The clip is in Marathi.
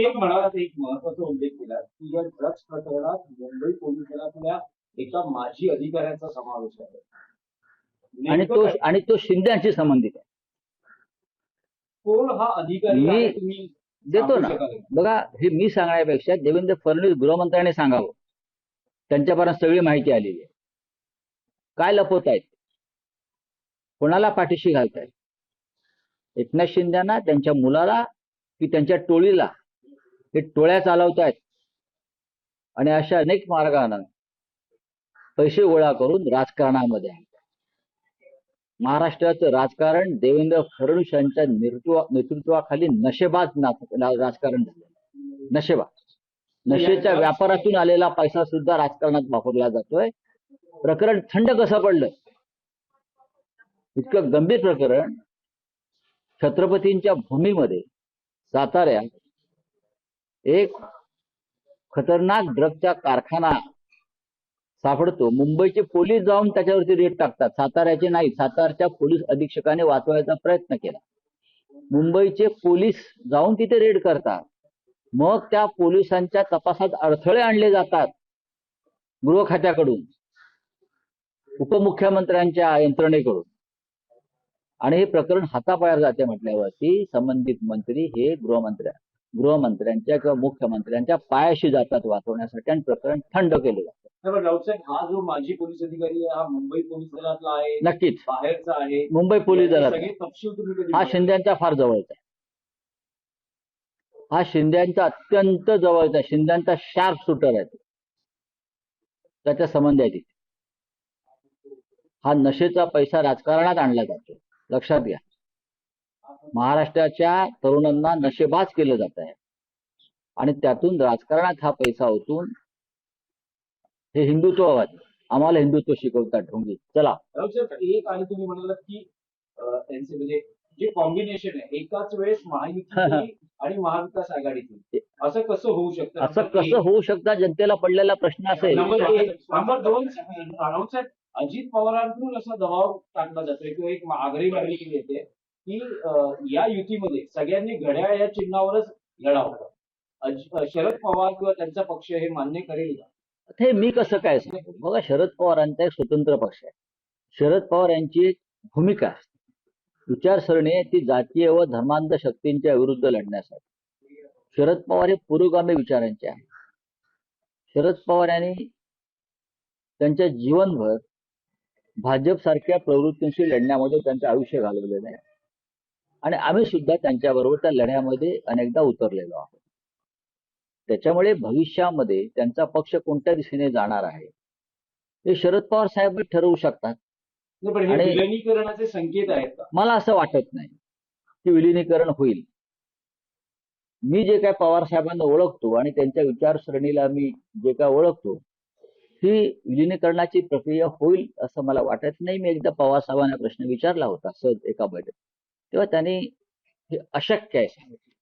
एक म्हणालात, एक महत्वाचा उल्लेख केला की या ड्रग्ज प्रकरणात मुंबई पोलीस दलातल्या एका माजी अधिकाऱ्याचा समावेश आहे. आणि तो शिंदेशी संबंधित आहे. कोण हा अधिकारी आहे तुम्ही देतो ना. बघा, हे मी सांगण्यापेक्षा देवेंद्र फडणवीस गृहमंत्र्यांनी सांगावं. त्यांच्यापर्यंत सगळी माहिती आलेली आहे. काय लपवतायत, कोणाला पाठीशी घालतायत, एकनाथ शिंदेना, त्यांच्या मुलाला की त्यांच्या टोळीला? हे टोळ्या चालवतायत आणि अशा अनेक मार्गाने पैसे गोळा करून राजकारणामध्ये आहे. महाराष्ट्राचं राजकारण देवेंद्र फडणवीस यांच्या नेतृत्वाखाली नशेबाज राजकारण झालं. नशेच्या व्यापारातून आलेला पैसा सुद्धा राजकारणात वापरला जातोय. प्रकरण थंड कसं पडलं? इतकं गंभीर प्रकरण. छत्रपतींच्या भूमीमध्ये साताऱ्यात एक खतरनाक ड्रगचा कारखाना सापडतो. मुंबईचे पोलीस जाऊन त्याच्यावरती रेड टाकतात. साताऱ्याचे नाही, सातारच्या पोलीस अधीक्षकाने वाचवायचा प्रयत्न केला. मुंबईचे पोलीस जाऊन तिथे रेड करतात. मग त्या पोलिसांच्या तपासात अडथळे आणले जातात गृह खात्याकडून, उपमुख्यमंत्र्यांच्या यंत्रणेकडून, आणि हे प्रकरण हाताबाहेर जाते म्हटल्यावरती संबंधित मंत्री हे गृहमंत्र्यांच्या किंवा मुख्यमंत्र्यांच्या पायाशी जातात वाचवण्यासाठी, आणि प्रकरण थंड केलं जातं. राऊतसाहेब, हा जो माजी पोलीस अधिकारी आहे हा मुंबई पोलीस दलातला आहे? नक्कीच बाहेरचा आहे. मुंबई पोलीस दलात. सगळे तपशील तुम्ही हा शिंद्यांचा फार जवळचा आहे. हा शिंद्यांचा अत्यंत जवळचा, शिंद्यांचा शार्प शूटर आहे. त्याच्या संबंध आहे तिथे. हा नशेचा पैसा राजकारणात आणला जातो, लक्षात घ्या. महाराष्ट्राच्या तरुणांना नशेबाज केलं जात आहे आणि त्यातून राजकारणात हा पैसा ओतून हे हिंदुत्ववादी आम्हाला हिंदुत्व शिकवतात ढोंगी. चला, एक आणि तुम्ही म्हणालात की त्यांचे म्हणजे जे कॉम्बिनेशन आहे एकाच वेळेस महायुती आणि महाविकास आघाडीतील, असं कसं होऊ शकतं? असं कसं होऊ शकतं? जनतेला पडलेला प्रश्न असेल. नंबर 2, राऊतसाहेब, अजित पवारांकडून असा दबाव टाकला जातोय किंवा एक आग्रही मागणी केली येते की या युतीमध्ये सगळ्यांनी घड्याळ या चिन्हावरच लढावं. शरद पवार किंवा त्यांचा पक्ष हे मान्य करेल का? हे मी कसं काय सांगू? बघा, शरद पवारांचा एक स्वतंत्र पक्ष आहे. शरद पवार यांची एक भूमिका असते, विचारसरणी आहे ती जातीय व धर्मांध शक्तींच्या विरुद्ध लढण्यासाठी. शरद पवार हे पुरोगामी विचारांचे आहे. शरद पवार यांनी त्यांच्या जीवनभर भाजप सारख्या प्रवृत्तींशी लढण्यामध्ये त्यांचं आयुष्य घालवलेलं आहे आणि आम्ही सुद्धा त्यांच्याबरोबर त्या लढ्यामध्ये अनेकदा उतरलेलो आहोत. त्याच्यामुळे भविष्यामध्ये त्यांचा पक्ष कोणत्या दिशेने जाणार आहे हे शरद पवार साहेब ठरवू शकतात. आणि विलिनीकरणाचे संकेत आहेत का? मला असं वाटत नाही की विलिनीकरण होईल. मी जे काय पवार साहेबांना ओळखतो आणि त्यांच्या विचारसरणीला मी जे काय ओळखतो, ही विलिनीकरणाची प्रक्रिया होईल असं मला वाटत नाही. मी एकदा पवार साहेबांना प्रश्न विचारला होता सहज एका बैठकीत, तेव्हा त्यांनी हे अशक्य आहे सांगितलं.